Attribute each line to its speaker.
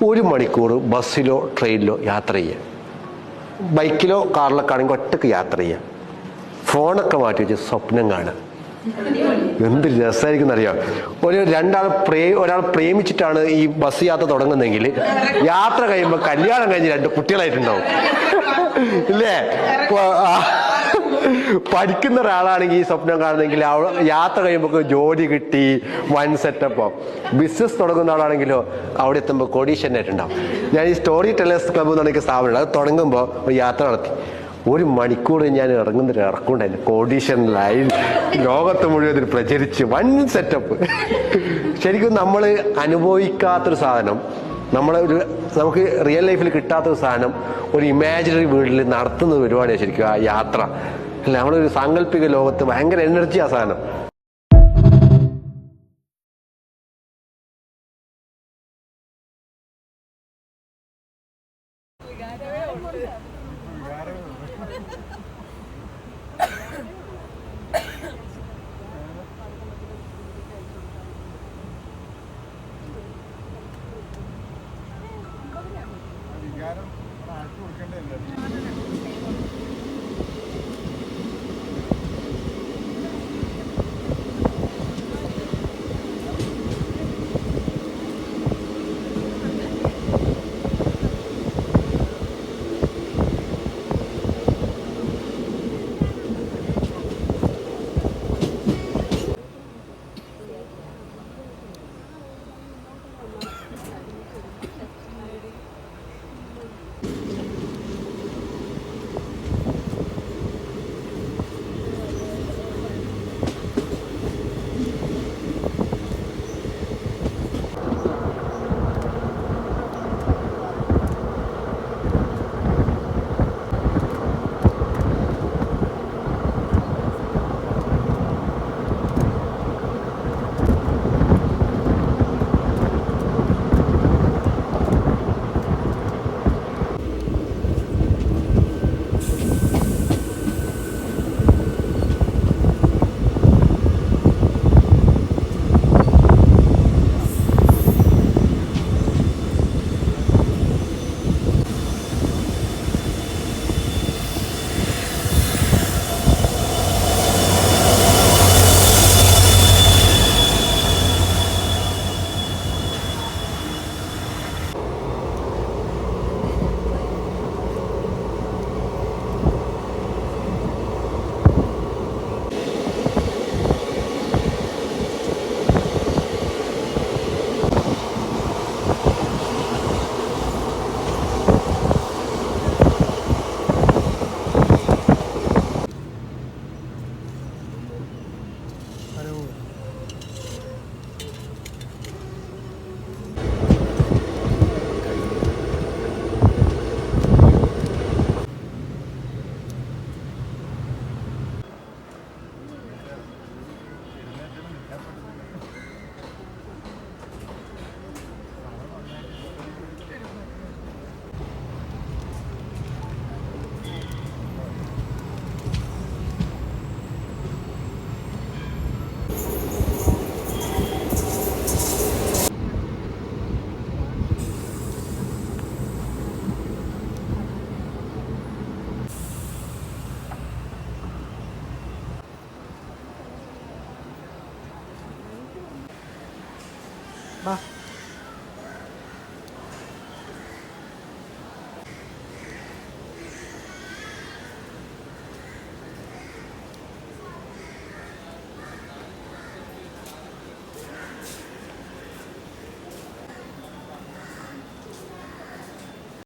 Speaker 1: 1 മണിക്കൂർ ബസ്സിലോ ട്രെയിനിലോ യാത്ര ചെയ്യുക. ബൈക്കിലോ കാറിലൊക്കെ ആണെങ്കിൽ ഒറ്റയ്ക്ക് യാത്ര ചെയ്യുക. ഫോണൊക്കെ മാറ്റി വെച്ച് സ്വപ്നം കാണുക. എന്ത് രസമായിരിക്കും എന്നറിയാം. ഒരാൾ പ്രേമിച്ചിട്ടാണ് ഈ ബസ് യാത്ര തുടങ്ങുന്നതെങ്കിൽ യാത്ര കഴിയുമ്പോൾ കല്യാണം കഴിഞ്ഞ് 2 കുട്ടികളായിട്ടുണ്ടാവും ഇല്ലേ? പഠിക്കുന്ന ഒരാളാണെങ്കിൽ ഈ സ്വപ്നം കാണുന്നെങ്കിൽ യാത്ര കഴിയുമ്പോൾ ജോലി കിട്ടി, വൺ സെറ്റപ്പോ. ബിസിനസ് തുടങ്ങുന്ന ആളാണെങ്കിലോ അവിടെ എത്തുമ്പോൾ കോടീശ്വരനായിട്ടുണ്ടാവും. ഞാൻ ഈ സ്റ്റോറി ടെല്ലേഴ്സ് ക്ലബ്ബ് എന്ന് പറഞ്ഞ സ്ഥാപനം, അത് തുടങ്ങുമ്പോൾ ഒരു യാത്ര നടത്തി. 1 മണിക്കൂർ ഞാൻ ഇറങ്ങുന്നൊരു ഇറക്കുണ്ടായില്ല, കോടീശ്വരനായി ലോകത്ത് മുഴുവൻ പ്രചരിച്ച് വൺ സെറ്റപ്പ്. ശരിക്കും നമ്മൾ അനുഭവിക്കാത്തൊരു സാധനം, നമുക്ക് റിയൽ ലൈഫിൽ കിട്ടാത്തൊരു സാധനം ഒരു ഇമാജിനറി വേൾഡിൽ നടത്തുന്ന പരിപാടിയാണ് ശരിക്കും ആ യാത്ര. അല്ല, നമ്മളൊരു സാങ്കല്പിക ലോകത്ത് ഭയങ്കര എനർജി ആ സാധനം.
Speaker 2: വികാരം ആർക്ക് കൊടുക്കേണ്ടതല്ലേ?